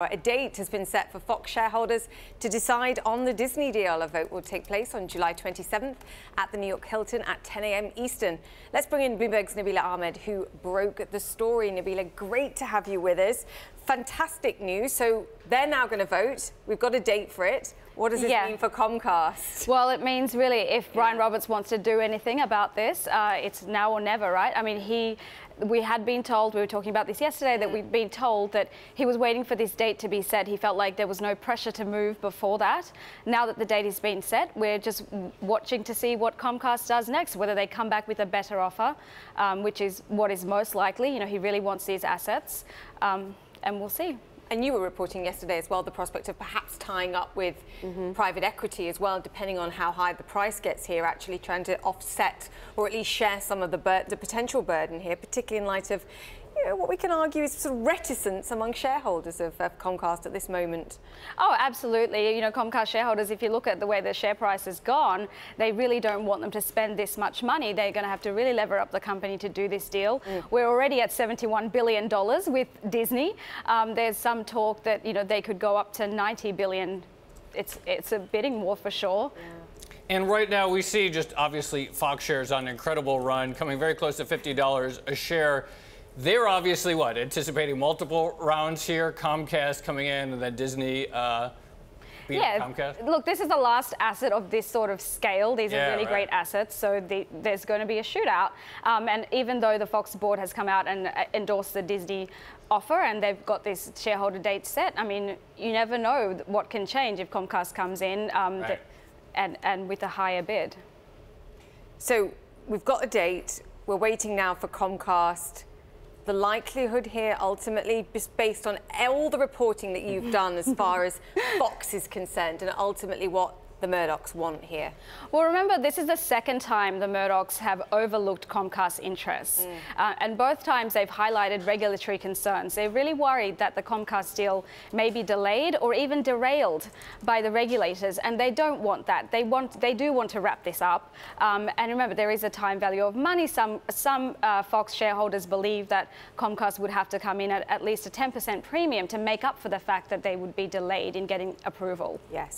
A date has been set for Fox shareholders to decide on the Disney deal. A vote will take place on July 27th at the New York Hilton at 10 a.m. Eastern. Let's bring in Bloomberg's Nabila Ahmed, who broke the story. Nabila, great to have you with us. Fantastic news. So they're now going to vote. We've got a date for it. What does this mean for Comcast? Well, it means really if Brian Roberts wants to do anything about this, it's now or never, right? I mean, we had been told, we were talking about this yesterday, that we'd been told that he was waiting for this date to be set. He felt like there was no pressure to move before that. Now that the date has been set, we're just watching to see what Comcast does next, whether they come back with a better offer, which is what is most likely. You know, he really wants these assets, and we'll see. And you were reporting yesterday as well the prospect of perhaps tying up with private equity as well, depending on how high the price gets here, actually trying to offset or at least share some of the potential burden here, particularly in light of what we can argue is sort of reticence among shareholders of Comcast at this moment. Oh, absolutely. You know, Comcast shareholders, if you look at the way the share price has gone, they really don't want them to spend this much money. They're going to have to really lever up the company to do this deal. We're already at $71 billion with Disney. There's some talk that, you know, they could go up to $90 billion. It's a bidding war for sure. Yeah. And right now we see just obviously Fox shares on an incredible run, coming very close to $50 a share. They're obviously, anticipating multiple rounds here, Comcast coming in, and then Disney beating Comcast? Look, this is the last asset of this sort of scale. These are really great assets, so there's going to be a shootout. And even though the Fox board has come out and endorsed the Disney offer and they've got this shareholder date set, I mean, you never know what can change if Comcast comes in and with a higher bid. So we've got a date. We're waiting now for Comcast. The likelihood here, ultimately, just based on all the reporting that you've done as far as Fox is concerned, and ultimately what the Murdochs want here? Well, remember, this is the second time the Murdochs have overlooked Comcast's interests. And both times they've highlighted regulatory concerns. They're really worried that the Comcast deal may be delayed or even derailed by the regulators, and they don't want that. They do want to wrap this up. And remember, there is a time value of money. Some Fox shareholders believe that Comcast would have to come in at least a 10% premium to make up for the fact that they would be delayed in getting approval. Yes.